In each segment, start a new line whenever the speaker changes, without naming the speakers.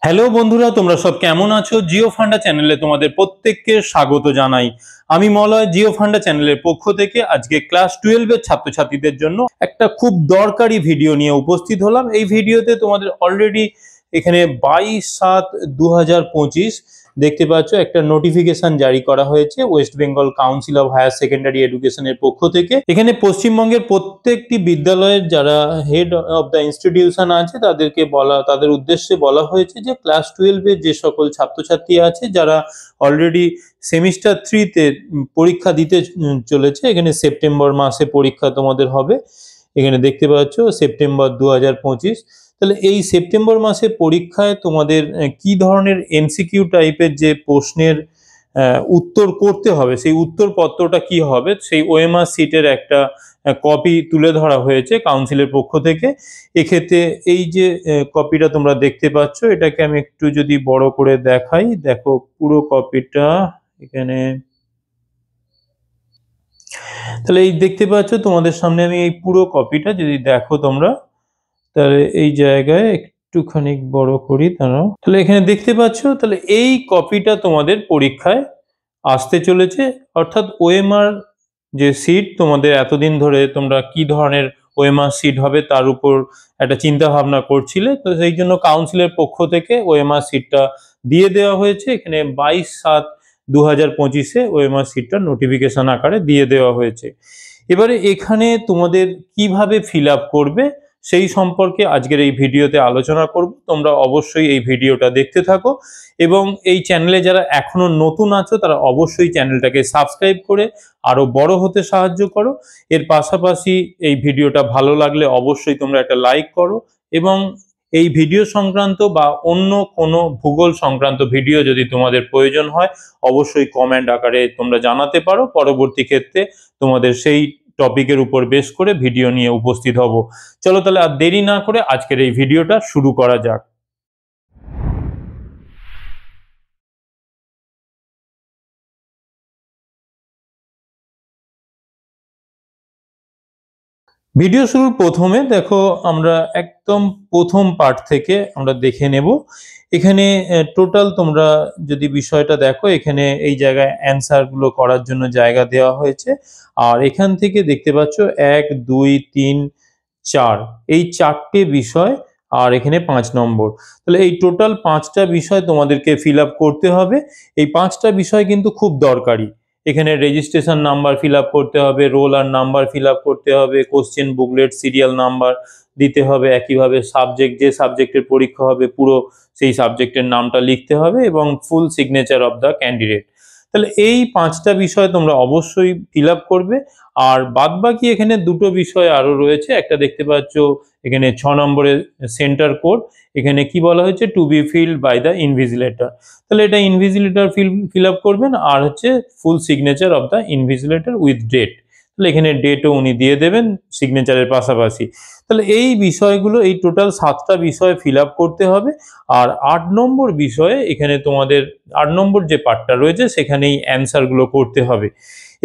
Hello বন্ধুরা, তোমরা সব কেমন আছো? জিও ফান্ডা চ্যানেলে তোমাদের প্রত্যেককে স্বাগত জানাই। আমি মলয়, জিও ফান্ডা চ্যানেলের পক্ষ থেকে আজকে ক্লাস 12 এর ছাত্রছাত্রীদের জন্য একটা খুব দরকারি ভিডিও নিয়ে উপস্থিত হলাম। এই ভিডিওতে তোমাদের অলরেডি এখানে 22/7/2025 দেখতে পাচ্ছ একটা নোটিফিকেশন জারি করা হয়েছে West Bengal Council of Higher Secondary এডুকেশনের পক্ষ থেকে। এখানে পশ্চিমবঙ্গের প্রত্যেকটি বিদ্যালয়ের যারা হেড অফ দ্য ইনস্টিটিউশন আছে তাদের উদ্দেশ্যে বলা হয়েছে যে ক্লাস 12 এর যে সকল ছাত্রছাত্রী আছে যারা অলরেডি সেমিস্টার 3 তে পরীক্ষা দিতে চলেছে, এখানে সেপ্টেম্বর মাসে পরীক্ষা তোমাদের হবে। এখানে দেখতে পাচ্ছ সেপ্টেম্বর 2025। তাহলে এই সেপ্টেম্বর মাসে পরীক্ষায় তোমাদের কি ধরনের এমসিকিউ টাইপের যে প্রশ্নের উত্তর করতে হবে, সেই উত্তরপত্রটা কি হবে, সেই ওএমআর সিটের একটা কপি তুলে ধরা হয়েছে কাউন্সিলের পক্ষ থেকে। এক্ষেত্রে এই যে কপিটা তোমরা দেখতে পাচ্ছ, এটাকে আমি একটু যদি বড় করে দেখাই, দেখো পুরো কপিটা এখানে। তাহলে এই দেখতে পাচ্ছ তোমাদের সামনে আমি এই পুরো কপিটা যদি দেখো তোমরা, তাহলে এই জায়গায় একটুখানি বড় করি দাঁড়াও। তাহলে এখানে দেখতে পাচ্ছ, তাহলে এই কপিটা তোমাদের পরীক্ষায় আসতে চলেছে। অর্থাৎ ওএমআর যে সিট তোমাদের এতদিন ধরে তোমরা কি ধরনের ওএমআর সিট হবে তার উপর একটা চিন্তা ভাবনা করছিলে, তো সেই জন্য কাউন্সিলের পক্ষ থেকে ওএমআর সিটটা দিয়ে দেওয়া হয়েছে। এখানে 22/7/2025 ওএমআর সিটটা নোটিফিকেশন আকারে দিয়ে দেওয়া হয়েছে। এবারে এখানে তোমাদের কিভাবে ফিল আপ করবে সেই সম্পর্কে আজকের এই ভিডিওতে আলোচনা করব। তোমরা অবশ্যই এই ভিডিওটা দেখতে থাকো এবং এই চ্যানেলে যারা এখনো নতুন আছো তারা অবশ্যই চ্যানেলটাকে সাবস্ক্রাইব করে আরো বড় হতে সাহায্য করো। এর পাশাপাশি এই ভিডিওটা ভালো লাগলে অবশ্যই তোমরা একটা লাইক করো এবং এই ভিডিও সংক্রান্ত বা অন্য কোনো ভূগোল সংক্রান্ত ভিডিও যদি তোমাদের প্রয়োজন হয় অবশ্যই কমেন্ট আকারে তোমরা জানাতে পারো। পরবর্তী ক্ষেত্রে তোমাদের সেই টপিকের উপর বেস করে ভিডিও নিয়ে উপস্থিত হব। চলো তাহলে আর দেরি না করে আজকের এই ভিডিওটা শুরু করা যাক। ভিডিও শুরুর প্রথমে দেখো আমরা একদম প্রথম পার্ট থেকে আমরা দেখে নেব। এখানে টোটাল তোমরা যদি বিষয়টা দেখো, এখানে এই জায়গায় অ্যান্সার গুলো করার জন্য জায়গা দেওয়া হয়েছে। আর এখান থেকে দেখতে পাচ্ছ 1 2 3 4 এই 4টে বিষয় আর এখানে 5 নম্বর। তাহলে এই টোটাল 5টা বিষয় তোমাদেরকে ফিল আপ করতে হবে। এই 5টা বিষয় কিন্তু খুব দরকারি। এখানে রেজিস্ট্রেশন নাম্বার ফিল আপ করতে হবে, রোল আর নাম্বার ফিল আপ করতে হবে, কোশ্চেন বুকলেট সিরিয়াল নাম্বার দিতে হবে, একইভাবে সাবজেক্ট যে সাবজেক্টের পরীক্ষা হবে পুরো সেই সাবজেক্টের নামটা লিখতে হবে এবং ফুল সিগনেচার অফ দ্য ক্যান্ডিডেট। তাহলে এই 5টা বিষয় তোমরা অবশ্যই ফিল আপ করবে। আর বাদবাকি এখানে দুটো বিষয় আরো রয়েছে। একটা দেখতে পাচ্ছ এখানে 6 নম্বরের সেন্টার কোড, এখানে কি বলা হয়েছে, to be filled by the invigilator. তাহলে এটা ইনভিজিলেটর ফিল আপ করবেন। আর হচ্ছে full signature of the invigilator with date. তাহলে এখানে ডেটও উনি দিয়ে দেবেন সিগনেচারের পাশাপাশি। তাহলে এই বিষয়গুলো, এই টোটাল 7টা বিষয় ফিল আপ করতে হবে। আর 8 নম্বর বিষয়ে এখানে তোমাদের 8 নম্বর যে পার্টটা রয়েছে সেখানেই অ্যান্সারগুলো করতে হবে।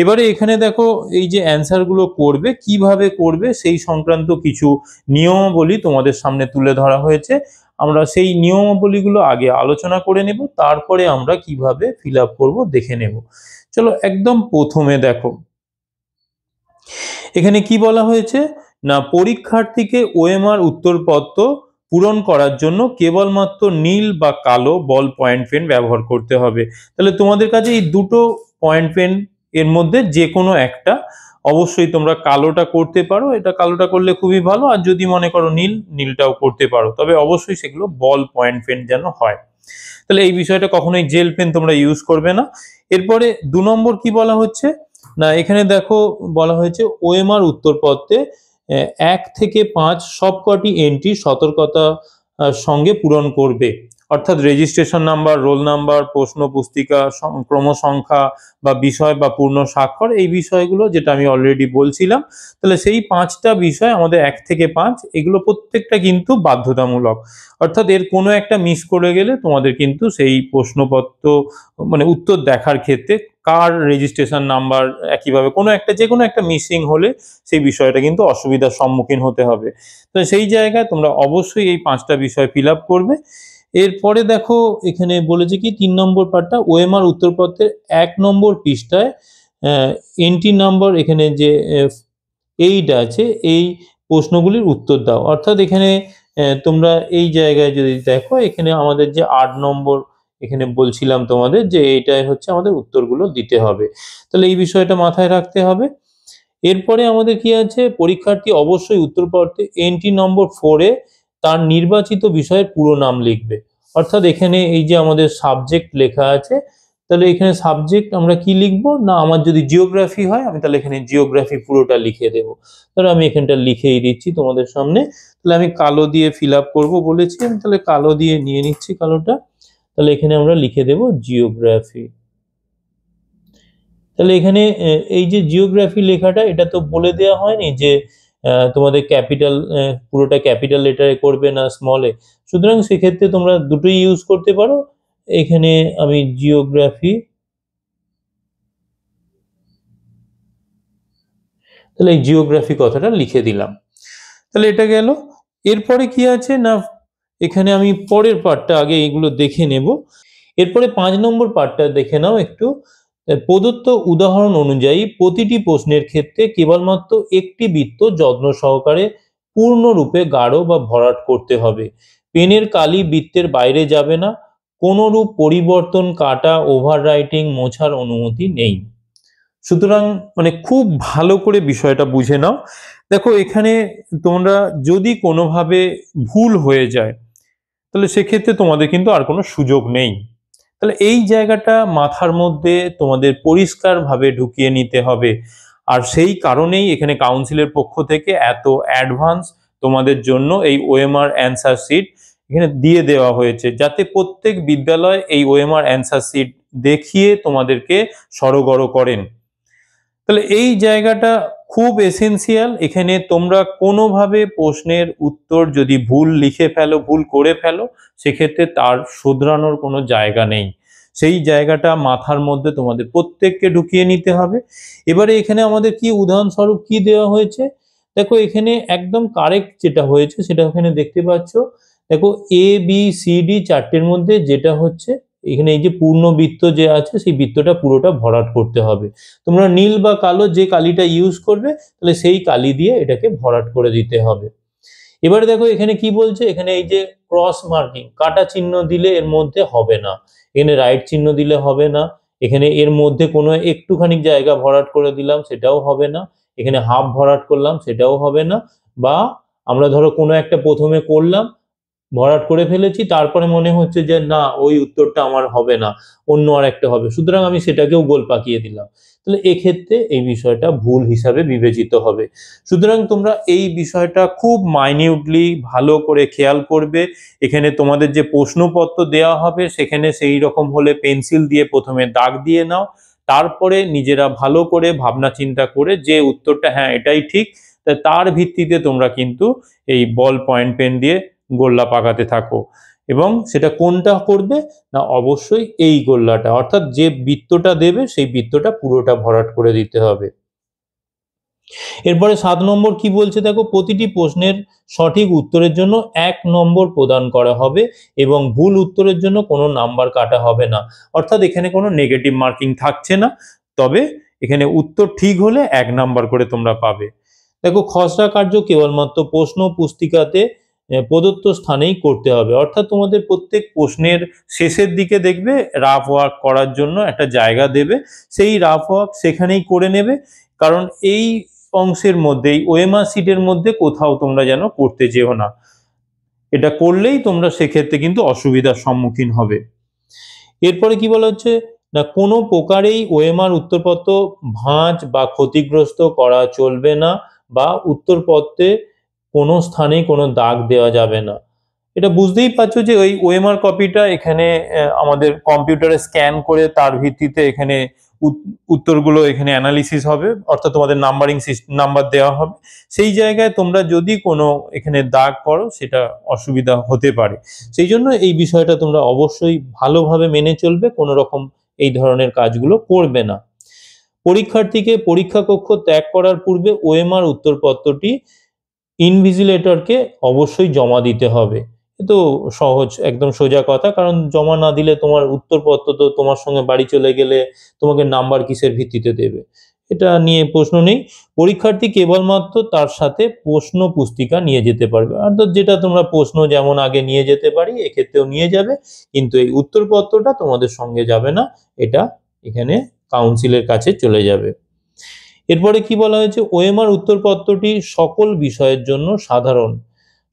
এবারে এখানে দেখো এই যে অ্যান্সারগুলো করবে, কিভাবে করবে সেই সংক্রান্ত কিছু নিয়মাবলী তোমাদের সামনে তুলে ধরা হয়েছে। আমরা সেই নিয়মাবলীগুলো আগে আলোচনা করে নেব, তারপরে আমরা কিভাবে ফিল আপ করবো দেখে নেব। চলো একদম প্রথমে দেখো এখানে কি বলা হয়েছে না, পরীক্ষার্থীকে ওএমআর উত্তরপত্র পূরণ করার জন্য কেবলমাত্র নীল বা কালো বল পয়েন্ট পেন ব্যবহার করতে হবে। তাহলে তোমাদের কাছে এই দুটো পয়েন্ট পেন এর মধ্যে যে কোনো একটা, অবশ্যই তোমরা কালোটা করতে পারো, এটা কালোটা করলে খুবই ভালো। আর যদি মনে করো নীলটাও করতে পারো, তবে অবশ্যই সেগুলো বল পয়েন্ট পেন যেন হয়। তাহলে এই বিষয়টা কখনোই জেল পেন তোমরা ইউজ করবে না। এরপরে 2 নম্বর কি বলা হচ্ছে না, এখানে দেখো বলা হয়েছে ওএমআর উত্তরপত্রে 1 থেকে 5 সবকটি এন্ট্রি সতর্কতা সঙ্গে পূরণ করবে। অর্থাৎ রেজিস্ট্রেশন নাম্বার, রোল নাম্বার, প্রশ্ন পুস্তিকা, ক্রমসংখ্যা বা বিষয় বা পূর্ণ স্বাক্ষর, এই বিষয়গুলো যেটা আমি অলরেডি বলছিলাম। তাহলে সেই 5টা বিষয় আমাদের 1 থেকে 5 এগুলো প্রত্যেকটা কিন্তু বাধ্যতামূলক। অর্থাৎ এর কোনো একটা মিস করে গেলে তোমাদের কিন্তু সেই প্রশ্নপত্র মানে উত্তর দেখার ক্ষেত্রে কার রেজিস্ট্রেশন নাম্বার, একইভাবে কোনো একটা যে কোনো একটা মিসিং হলে সেই বিষয়টা কিন্তু অসুবিধার সম্মুখীন হতে হবে। তো সেই জায়গায় তোমরা অবশ্যই এই 5টা বিষয় ফিল আপ করবে। এরপরে দেখো এখানে বলেছে কি 3 নম্বর পার্টটা ওএমআর উত্তরপত্রের 1 নম্বর পৃষ্ঠায় এন্ট্রি নাম্বার এখানে যে 8 আছে এই প্রশ্নগুলির উত্তর দাও। অর্থাৎ এখানে তোমরা এই জায়গায় যদি দেখো এখানে আমাদের যে 8 নম্বর এখানে বলছিলাম তোমাদের যে এইটাই হচ্ছে আমাদের উত্তরগুলো দিতে হবে। তাহলে এই বিষয়টা মাথায় রাখতে হবে। এরপরে আমাদের কি আছে, পরীক্ষার্থী অবশ্যই উত্তরপত্রে এন্ট্রি নম্বর 4 এ তার নির্বাচিত বিষয়ের পুরো নাম লিখবে। অর্থাৎ এখানে এই যে আমাদের সাবজেক্ট লেখা আছে, তাহলে এখানে সাবজেক্ট আমরা কি লিখবো না, আমার যদি জিওগ্রাফি হয় আমি তাহলে এখানে জিওগ্রাফি পুরোটা লিখে দেবো। তাহলে আমি এখানটা লিখেই দিচ্ছি তোমাদের সামনে। তাহলে আমি কালো দিয়ে ফিল আপ করবো বলেছি, আমি তাহলে কালো দিয়ে নিয়ে নিচ্ছি কালোটা। তাহলে এখানে আমরা লিখে দেবো জিওগ্রাফি। তাহলে এখানে এই যে জিওগ্রাফি লেখাটা এটা তো বলে দেওয়া হয়নি যে তোমাদের ক্যাপিটাল পুরোটা ক্যাপিটাল লেটারে করবে না স্মলে, সুতরাং সেক্ষেত্রে তোমরা দুটোই ইউজ করতে পারো। এখানে আমি জিওগ্রাফি, তাহলে এই জিওগ্রাফি কথাটা লিখে দিলাম। তাহলে এটা গেল। এরপরে কি আছে না, এখানে আমি পরের পার্টটা আগে এগুলো দেখে নেব। এরপরে 5 নম্বর পার্টটা দেখে নাও একটু। প্রদত্ত উদাহরণ অনুযায়ী প্রতিটি প্রশ্নের ক্ষেত্রে কেবলমাত্র একটি বৃত্ত যত্ন সহকারে পূর্ণরূপে গাঢ় বা ভরাট করতে হবে। পেনের কালি বৃত্তের বাইরে যাবে না। কোনরূপ পরিবর্তন, কাটা, ওভাররাইটিং, মোছার অনুমতি নেই। সুতরাং মানে খুব ভালো করে বিষয়টা বুঝে নাও। দেখো এখানে তোমরা যদি কোনোভাবে ভুল হয়ে যায় তাহলে সেক্ষেত্রে তোমাদের কিন্তু আর কোনো সুযোগ নেই। তাহলে এই জায়গাটা মাথার মধ্যে তোমাদের পরিষ্কারভাবে ঢুকিয়ে নিতে হবে। আর সেই কারণেই এখানে কাউন্সিলের পক্ষ থেকে এত অ্যাডভান্স তোমাদের জন্য এই ওএমআর অ্যান্সার শিট এখানে দিয়ে দেওয়া হয়েছে, যাতে প্রত্যেক বিদ্যালয় এই ওএমআর অ্যান্সার শিট দেখিয়ে তোমাদেরকে সড়গড় করেন। তাহলে এই জায়গাটা খুব এসেনশিয়াল। এখানে তোমরা কোনোভাবে প্রশ্নের উত্তর যদি ভুল লিখে ফেলো, ভুল করে ফেলো, সেক্ষেত্রে তার শুধরানোর কোনো জায়গা নেই। সেই জায়গাটা মাথার মধ্যে তোমাদের প্রত্যেককে ঢুকিয়ে নিতে হবে। এবারে এখানে আমাদের কি উদাহরণস্বরূপ কি দেওয়া হয়েছে, দেখো এখানে একদম কারেক্ট যেটা হয়েছে সেটা এখানে দেখতে পাচ্ছ। দেখো এ বি সি ডি চারটের মধ্যে যেটা হচ্ছে এখানে এই যে পূর্ণ বৃত্ত যে আছে সেই বৃত্তটা পুরোটা ভরাট করতে হবে। তোমরা নীল বা কালো যে কালিটা ইউজ করবে তাহলে সেই কালি দিয়ে এটাকে ভরাট করে দিতে হবে। এবারে দেখো এখানে কি বলছে, এখানে এই যে ক্রস মার্কিং কাটা চিহ্ন দিলে এর মধ্যে হবে না, এখানে রাইট চিহ্ন দিলে হবে না, এখানে এর মধ্যে কোনো একটুখানি জায়গা ভরাট করে দিলাম সেটাও হবে না, এখানে হাফ ভরাট করলাম সেটাও হবে না, বা আমরা ধরো কোনো একটা প্রথমে করলাম ভরাট করে ফেলেছি তারপরে মনে হচ্ছে যে না ওই উত্তরটা আমার হবে না, অন্য আর একটা হবে, সুতরাং আমি সেটাকেও গোল পাকিয়ে দিলাম, তাহলে এক্ষেত্রে এই বিষয়টা ভুল হিসাবে বিবেচিত হবে। সুতরাং তোমরা এই বিষয়টা খুব মাইনিউটলি ভালো করে খেয়াল করবে। এখানে তোমাদের যে প্রশ্নপত্র দেওয়া হবে সেখানে সেই রকম হলে পেন্সিল দিয়ে প্রথমে দাগ দিয়ে নাও, তারপরে নিজেরা ভালো করে ভাবনা চিন্তা করে যে উত্তরটা হ্যাঁ এটাই ঠিক, তার ভিত্তিতে তোমরা কিন্তু এই বল পয়েন্ট পেন দিয়ে গোল্লা পাকাতে থাকো। এবং সেটা কোনটা করবে না, অবশ্যই এই গোল্লাটা, অর্থাৎ যে বৃত্তটা দেবে সেই বৃত্তটা পুরোটা ভরাট করে দিতে হবে। এরপরে 7 নম্বর কি বলছে দেখো, প্রতিটি প্রশ্নের সঠিক উত্তরের জন্য 1 নম্বর প্রদান করা হবে এবং ভুল উত্তরের জন্য কোনো নাম্বার কাটা হবে না। অর্থাৎ এখানে কোনো নেগেটিভ মার্কিং থাকছে না, তবে এখানে উত্তর ঠিক হলে 1 নাম্বার করে তোমরা পাবে। দেখো খসড়া কার্য কেবলমাত্র প্রশ্ন পুস্তিকাতে প্রদত্ত স্থানেই করতে হবে। অর্থাৎ তোমাদের প্রত্যেক প্রশ্নের শেষের দিকে দেখবে রাফ ওয়ার্ক করার জন্য একটা জায়গা দেবে, সেই রাফ ওয়ার্ক সেখানেই করে নেবে। কারণ এই অংশের মধ্যে এই ওএমআর শিটের মধ্যে কোথাও তোমরা যেন করতে যেও না, এটা করলেই তোমরা সেক্ষেত্রে কিন্তু অসুবিধার সম্মুখীন হবে। এরপরে কি বলা হচ্ছে না, কোনো প্রকারেই ওএমআর উত্তরপত্র ভাঁজ বা ক্ষতিগ্রস্ত করা চলবে না, বা উত্তরপত্রে কোনো স্থানে কোনো দাগ দেওয়া যাবে না। এটা বুঝতেই পারছো যে ওই ওএমআর কপিটা এখানে আমাদের কম্পিউটারে স্ক্যান করে তার ভিত্তিতে এখানে উত্তরগুলো এখানে অ্যানালিসিস হবে, অর্থাৎ তোমাদের নাম্বারিং নাম্বার দেওয়া হবে। সেই জায়গায় তোমরা যদি কোনো এখানে দাগ করো সেটা অসুবিধা হতে পারে, সেই জন্য এই বিষয়টা তোমরা অবশ্যই ভালোভাবে মেনে চলবে, কোনো রকম এই ধরনের কাজগুলো করবে না। পরীক্ষার্থীকে পরীক্ষা কক্ষ ত্যাগ করার পূর্বে ওএমআর উত্তরপত্রটি ইনভিজিলেটরকে অবশ্যই জমা দিতে হবে। এ তো সহজ, একদম সোজা কথা, কারণ জমা না দিলে তোমার উত্তরপত্র তো তোমার সঙ্গে বাড়ি চলে গেলে তোমাকে নাম্বার কিসের ভিত্তিতে দেবে, এটা নিয়ে প্রশ্ন নেই। পরীক্ষার্থী কেবলমাত্র তার সাথে প্রশ্ন পুস্তিকা নিয়ে যেতে পারবে, অর্থাৎ যেটা তোমরা প্রশ্ন যেমন আগে নিয়ে যেতে পারি এক্ষেত্রেও নিয়ে যাবে, কিন্তু এই উত্তরপত্রটা তোমাদের সঙ্গে যাবে না, এটা এখানে কাউন্সিলের কাছে চলে যাবে। এরপরে কি বলা হয়েছে, ওএমআর উত্তরপত্রটি সকল বিষয়ের জন্য সাধারণ।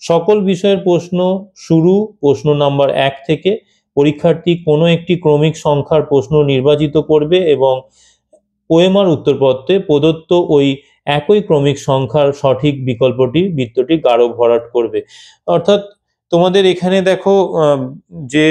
সকল বিষয়ের প্রশ্ন শুরু প্রশ্ন নাম্বার 1 থেকে। পরীক্ষার্থী কোনো একটি ক্রমিক সংখ্যার প্রশ্ন নির্বাচিত করবে এবং ওএমআর উত্তরপত্রে প্রদত্ত ওই একই ক্রমিক সংখ্যার সঠিক বৃত্তটি গাঢ় ভরাট করবে। অর্থাৎ তোমাদের এখানে দেখো যে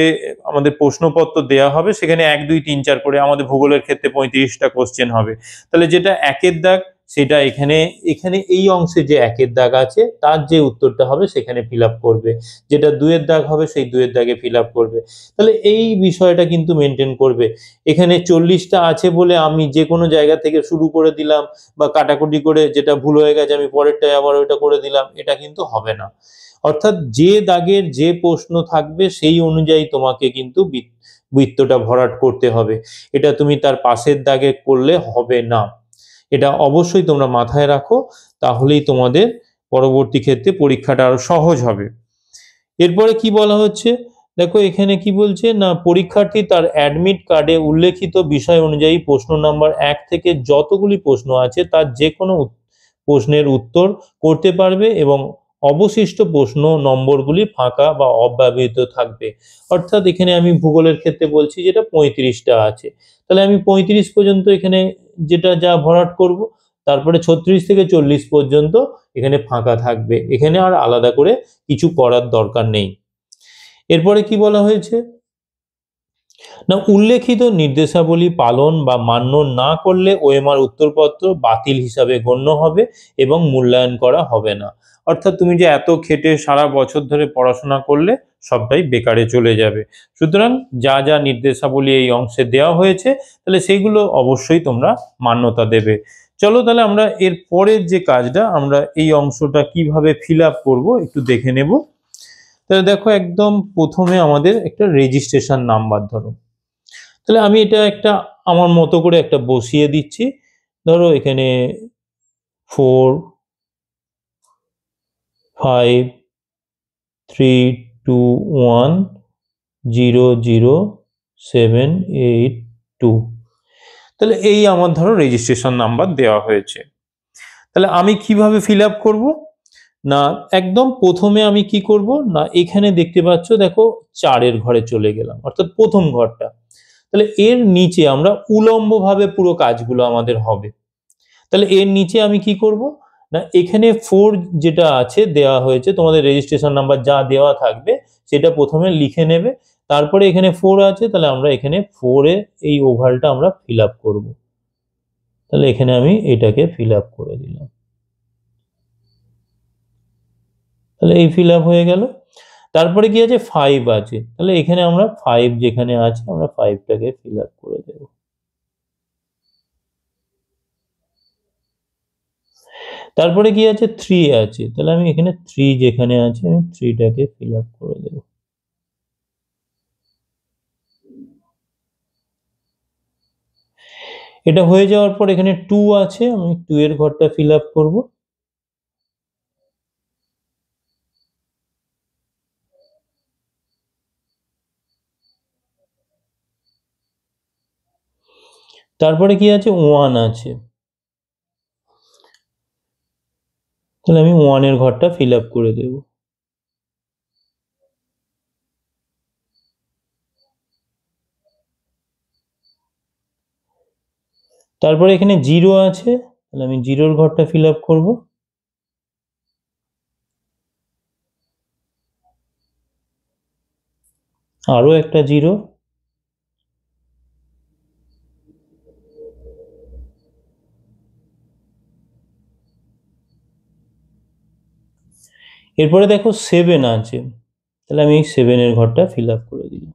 আমাদের প্রশ্নপত্র দেয়া হবে সেখানে 1 2 3 4 করে, আমাদের ভূগোলের ক্ষেত্রে 35টা কোশ্চেন হবে। তাহলে যেটা 1-এর দাগ সেটা এখানে এখানে এই অংশে যে 1-এর দাগ আছে তার যে উত্তরটা হবে সেখানে ফিল আপ করবে, যেটা 2-এর দাগ হবে সেই 2-এর দাগে ফিল আপ করবে। তাহলে এই বিষয়টা কিন্তু মেনটেন করবে। এখানে 40টা আছে বলে আমি যে কোনো জায়গা থেকে শুরু করে দিলাম বা কাটাকুটি করে যেটা ভুল হয়ে গেছে আমি পরেরটায় আবার ওইটা করে দিলাম, এটা কিন্তু হবে না। অর্থাৎ যে দাগের যে প্রশ্ন থাকবে সেই অনুযায়ী তোমাকে কিন্তু বৃত্তটা ভরাট করতে হবে, এটা তুমি তার পাশের দাগে করলে হবে না। এটা অবশ্যই তোমরা মাথায় রাখো, তাহলেই তোমাদের পরবর্তী ক্ষেত্রে পরীক্ষাটা আরো সহজ হবে। এরপরে কি বলা হচ্ছে, দেখো এখানে কি বলছে না, পরীক্ষার্থী তার অ্যাডমিট কার্ডে উল্লেখিত বিষয় অনুযায়ী প্রশ্ন নাম্বার 1 থেকে যতগুলি প্রশ্ন আছে তার যে কোনো প্রশ্নের উত্তর করতে পারবে এবং অবশিষ্ট প্রশ্ন নম্বরগুলি ফাঁকা বা অব্যবহৃত থাকবে। অর্থাৎ এখানে আমি ভূগোলের ক্ষেত্রে বলছি যেটা 35টা আছে, তাহলে আমি 35 পর্যন্ত এখানে যেটা যা ভরাট করব, তারপরে 36 থেকে 40 পর্যন্ত এখানে ফাঁকা থাকবে, এখানে আর আলাদা করে কিছু করার দরকার নেই। এরপরে কি বলা হয়েছে না, উল্লেখিত নির্দেশাবলী পালন বা মান্য না করলে ওএমআর উত্তরপত্র বাতিল হিসাবে গণ্য হবে এবং মূল্যায়ন করা হবে না। অর্থাৎ তুমি যে এত খেটে সারা বছর ধরে পড়াশোনা করলে সবটাই বেকারে চলে যাবে। সুতরাং যা যা নির্দেশাবলী এই অংশে দেওয়া হয়েছে তাহলে সেইগুলো অবশ্যই তোমরা মান্যতা দেবে। চলো তাহলে আমরা এর পরের যে কাজটা, আমরা এই অংশটা কিভাবে ফিল আপ করবো একটু দেখে নেব। তাহলে দেখো একদম প্রথমে আমাদের একটা রেজিস্ট্রেশন নাম্বার ধরো, তাহলে আমি এটা একটা আমার মতো করে একটা বসিয়ে দিচ্ছি। ধরো এখানে 4 5 3 2 1 0 0 7 8 2, তাহলে এই আমার ধরো রেজিস্ট্রেশন নাম্বার দেওয়া হয়েছে। তাহলে আমি কিভাবে ফিল আপ করবো না, একদম প্রথমে আমি কি করব না, এখানে দেখতে পাচ্ছ দেখো 4-এর ঘরে চলে গেলাম, অর্থাৎ প্রথম ঘরটা। তাহলে এর নিচে আমরা উলম্বভাবে পুরো কাজগুলো আমাদের হবে। তাহলে এর নিচে আমি কি করব না, এখানে 4 যেটা আছে দেওয়া হয়েছে, তোমাদের রেজিস্ট্রেশন নাম্বার যা দেওয়া থাকবে সেটা প্রথমে লিখে নেবে, তারপরে এখানে 4 আছে তাহলে আমরা এখানে 4-এ এই ওভালটা আমরা ফিল আপ করবো। তাহলে এখানে আমি এটাকে ফিল আপ করে দিলাম, তাহলে এই ফিল আপ হয়ে গেল। তারপরে কি আছে 5 আছে, তাহলে এখানে আমরা 5 যেখানে আছে আমরা 5টাকে ফিল আপ করে দেব। তারপরে কি আছে 3 আছে, তাহলে আমি এখানে 3 যেখানে আছে আমি 3টাকে ফিল আপ করে দেব। এটা হয়ে যাওয়ার পর এখানে 2 আছে, আমি 2 এর ঘরটা ফিল আপ করবো। তারপরে কি আছে 1 আছে, তাহলে আমি 1 এর ঘরটা ফিল আপ করে দেব। তারপরে এখানে 0 আছে, তাহলে আমি 0-র ঘরটা ফিল আপ করবো। আরো একটা 0, এরপরে দেখো 7 আছে, তাহলে আমি এই 7-এর ঘরটা ফিল আপ করে দিলাম।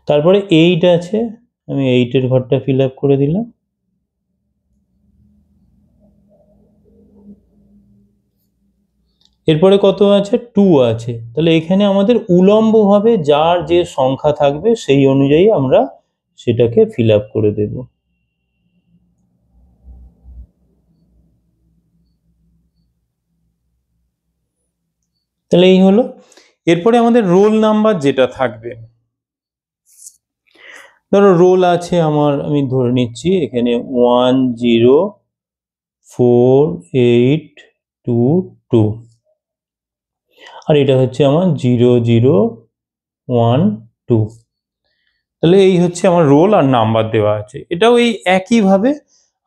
তারপরে 8 আছে, আমি 8-এর ঘরটা ফিল আপ করে দিলাম। এরপরে কত আছে, 2 আছে। তাহলে এখানে আমাদের উলম্বভাবে যার যে সংখ্যা থাকবে সেই অনুযায়ী আমরা সেটাকে ফিল আপ করে দেব। তাহলে এই হলো। এরপরে আমাদের রোল নাম্বার যেটা থাকবে, ধরো রোল আছে আমার, আমি ধরে নিচ্ছি এখানে 104822, আর এটা হচ্ছে আমার 0012। তাহলে এই হচ্ছে আমার রোল আর নাম্বার দেওয়া আছে। এটাও এই একইভাবে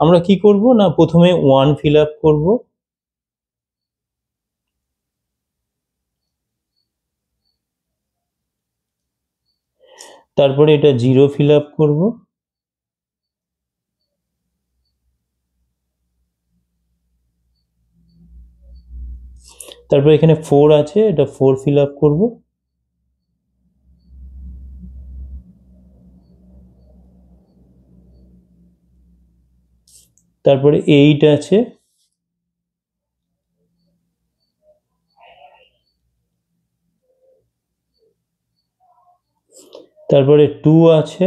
আমরা কি করব না, প্রথমে 1 ফিল আপ করবো, তারপরে এটা 0 ফিল আপ করবো, তারপরে এখানে 4 আছে, এটা 4 ফিল আপ করবো, তারপরে 8 আছে, তারপরে 2 আছে,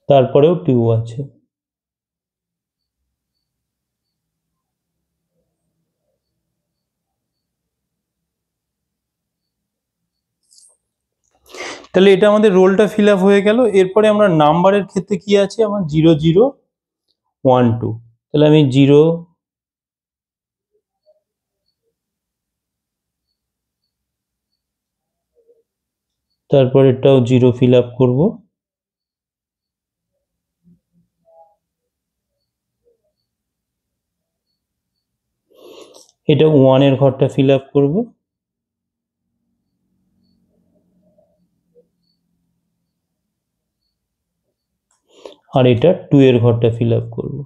তারপরেও 2 আছে। তাহলে এটা আমাদের রোলটা ফিল আপ হয়ে গেল। এরপরে আমরা নাম্বারের ক্ষেত্রে কি আছে, আমার 0012। তাহলে আমি 0, তারপর এটাও 0 ফিল আপ করবো, এটা 1 এর ঘরটা ফিল আপ করবো, আর এটা 2 এর ঘরটা ফিল আপ করবো।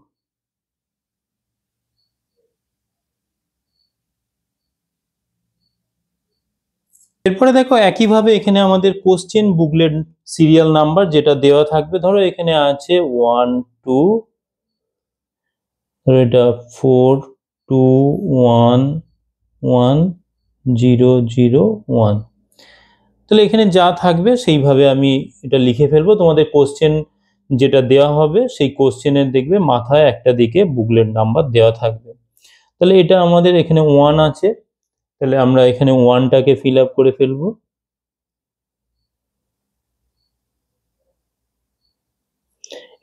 এরপরে দেখো একইভাবে এখানে আমাদের কোশ্চেন বুকলেট সিরিয়াল নাম্বার যেটা দেওয়া থাকবে, ধরো এখানে আছে 1 2, ধরো এটা 4 2 1 1 0 0 1। তাহলে এখানে যা থাকবে সেইভাবে আমি এটা লিখে ফেলবো। তোমাদের কোশ্চেন যেটা দেওয়া হবে সেই কোশ্চেনের দেখবে মাথায় একটা দিকে বুকলেট নাম্বার দেওয়া থাকবে। তাহলে এটা আমাদের এখানে 1 আছে, তাহলে আমরা এখানে 1টাকে ফিল আপ করে ফেলবো,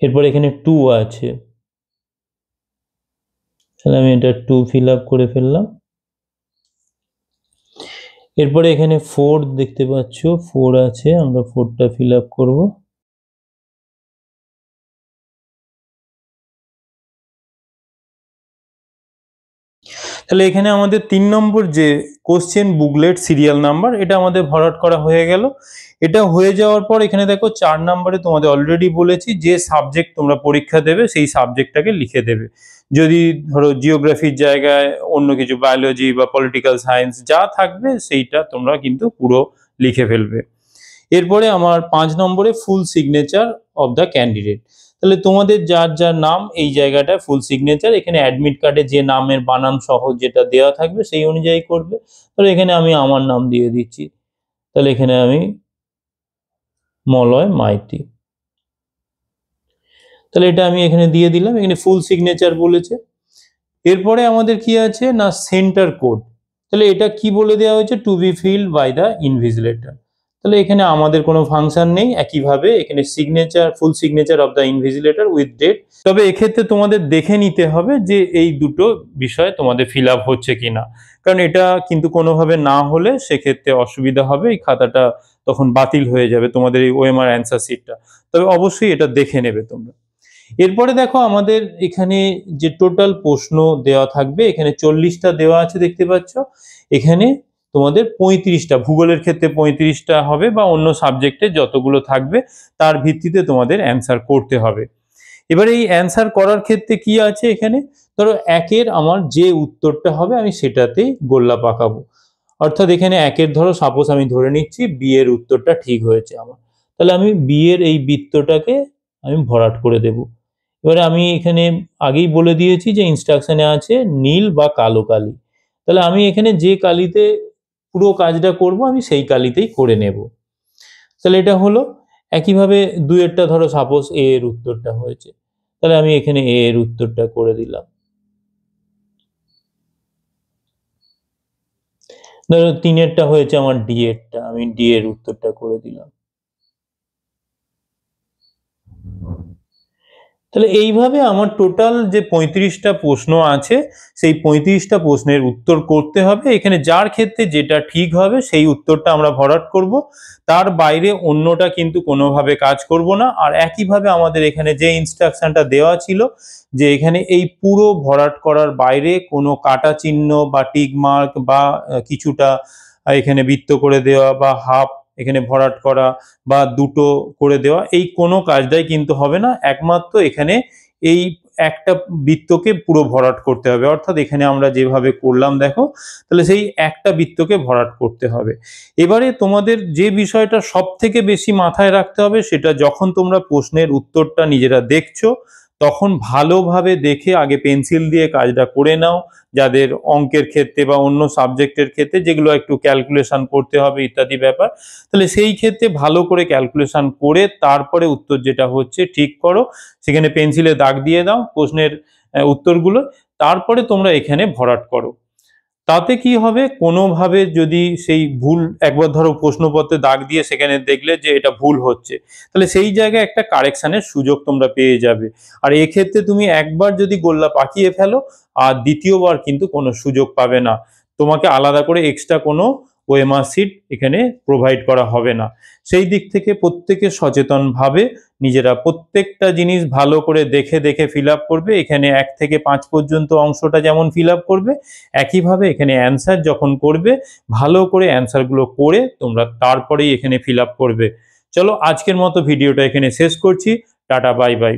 এরপর এখানে 2 আছে, তাহলে আমি এটা 2 ফিল আপ করে ফেললাম। এরপরে এখানে 4 দেখতে পাচ্ছ, 4 আছে, আমরা 4টা ফিল আপ করবো, তাহলে এখানে আমাদের 3 নম্বর যে কোশ্চেন বুকলেট সিরিয়াল নাম্বার এটা আমাদের ভরাট করা হয়ে গেল। এটা হয়ে যাওয়ার পর এখানে দেখো 4 নম্বরে তোমাদের অলরেডি বলেছি যে সাবজেক্ট তোমরা পরীক্ষা দেবে সেই সাবজেক্টটাকে লিখে দেবে। যদি ধরো জিওগ্রাফির জায়গায় অন্য কিছু বায়োলজি বা পলিটিক্যাল সায়েন্স যা থাকবে সেইটা তোমরা কিন্তু পুরো লিখে ফেলবে। এরপরে আমার 5 নম্বরে ফুল সিগনেচার অফ দ্য ক্যান্ডিডেট। তাহলে তোমাদের যার যার নাম এই জায়গাটা ফুল সিগনেচার, এখানে অ্যাডমিট কার্ডে যে নামের বানান সহ যেটা দেওয়া থাকবে সেই অনুযায়ী করবে। তাহলে এখানে আমি আমার নাম দিয়ে দিচ্ছি, তাহলে এখানে আমি মলয় মাইতি, তাহলে এটা আমি এখানে দিয়ে দিলাম, এখানে ফুল সিগনেচার বলেছে। এরপরে আমাদের কি আছে না সেন্টার কোড, তাহলে এটা কি বলে দেওয়া হয়েছে, to be filled by the invigilator. তাহলে এখানে আমাদের কোনো ফাংশন নেই, একইভাবে এখানে signature full signature of the invigilator with date. তবে এক্ষেত্রে তোমাদের দেখে নিতে হবে যে এই দুটো বিষয় তোমাদের ফিল আপ হচ্ছে কিনা, কারণ এটা কিন্তু কোনোভাবে না হলে সেক্ষেত্রে অসুবিধা হবে, এই খাতাটা তখন বাতিল হয়ে যাবে তোমাদের এই ওএমআর অ্যান্সার শিটটা। তবে অবশ্যই এটা দেখে নেবে তোমরা। এরপরে দেখো আমাদের এখানে যে টোটাল প্রশ্ন দেওয়া থাকবে, এখানে 40টা দেওয়া আছে দেখতে পাচ্ছ। এখানে তোমাদের 35টা, ভূগোলের ক্ষেত্রে 35টা হবে বা অন্য সাবজেক্টে যতগুলো থাকবে তার ভিত্তিতে তোমাদের অ্যান্সার করতে হবে। এবারে এই অ্যান্সার করার ক্ষেত্রে কি আছে, এখানে ধরো একের আমার যে উত্তরটা হবে আমি সেটাতেই গোল্লা পাকাবো। অর্থাৎ এখানে একের ধরো সাপোজ আমি ধরে নিচ্ছি বি এর উত্তরটা ঠিক হয়েছে আমার, তাহলে আমি বি এর এই বৃত্তটাকে আমি ভরাট করে দেব। এবারে আমি এখানে আগেই বলে দিয়েছি যে ইনস্ট্রাকশনে আছে নীল বা কালো কালি, তাহলে আমি এখানে যে কালিতে পুরো কাজটা করব আমি সেই কালিতেই করে নেব। তাহলে এটা হলো। একইভাবে দুয়েরটা ধরো সাপোজ এ এর উত্তরটা হয়েছে, তাহলে আমি এখানে এ এর উত্তরটা করে দিলাম। ধরো 3-এরটা হয়েছে আমার ডি এরটা, আমি ডি এর উত্তরটা করে দিলাম। তাহলে এইভাবে আমার টোটাল যে 35টা প্রশ্ন আছে সেই 35টা প্রশ্নের উত্তর করতে হবে। এখানে যার ক্ষেত্রে যেটা ঠিক হবে সেই উত্তরটা আমরা ভরাট করব, তার বাইরে অন্যটা কিন্তু কোনোভাবে কাজ করব না। আর একইভাবে আমাদের এখানে যে ইনস্ট্রাকশনটা দেওয়া ছিল যে এখানে এই পুরো ভরাট করার বাইরে কোনো কাটা চিহ্ন বা টিক মার্ক বা কিছুটা এখানে বৃত্ত করে দেওয়া বা হাফ এখানে ভরাট করা বা দুটো করে দেওয়া, এই কোনো কাজটাই কিন্তু হবে না। একমাত্র এখানে এই একটা বৃত্তকে পুরো ভরাট করতে হবে, অর্থাৎ এখানে আমরা যেভাবে করলাম দেখো, তাহলে সেই একটা বৃত্তকে ভরাট করতে হবে। এবারে তোমাদের যে বিষয়টা সব থেকে বেশি মাথায় রাখতে হবে সেটা, যখন তোমরা প্রশ্নের উত্তরটা নিজেরা দেখছো তখন ভালোভাবে দেখে আগে পেন্সিল দিয়ে কাজটা করে নাও। যাদের অঙ্কের ক্ষেত্রে বা অন্য সাবজেক্টের ক্ষেত্রে যেগুলো একটু ক্যালকুলেশন করতে হবে ইত্যাদি ব্যাপার, তাহলে সেই ক্ষেত্রে ভালো করে ক্যালকুলেশন করে তারপরে উত্তর যেটা হচ্ছে ঠিক করো, সেখানে পেন্সিলে দাগ দিয়ে দাও প্রশ্নের উত্তরগুলো, তারপরে তোমরা এখানে ভরাট করো। তাতে কি হবে, কোনোভাবে যদি সেই ভুল, একবার ধরো প্রশ্নপত্রে দাগ দিয়ে সেখানে দেখলে যে এটা ভুল হচ্ছে, তাহলে সেই জায়গায় একটা কারেকশনের সুযোগ তোমরা পেয়ে যাবে। আর এক্ষেত্রে তুমি একবার যদি গোল্লা পাকিয়ে ফেলো আর দ্বিতীয়বার কিন্তু কোনো সুযোগ পাবে না, তোমাকে আলাদা করে এক্সট্রা কোনো ওএমআর শিট এখানে প্রোভাইড করা হবে না। সেই দিক থেকে প্রত্যেকে সচেতনভাবে নিজেরা প্রত্যেকটা জিনিস ভালো করে দেখে দেখে ফিল আপ করবে। এখানে 1 থেকে 5 পর্যন্ত অংশটা যেমন ফিল আপ করবে, একইভাবে এখানে অ্যান্সার যখন করবে ভালো করে অ্যান্সারগুলো করে তোমরা তারপরেই এখানে ফিল আপ করবে। চলো আজকের মতো ভিডিওটা এখানে শেষ করছি। Tata, bye bye.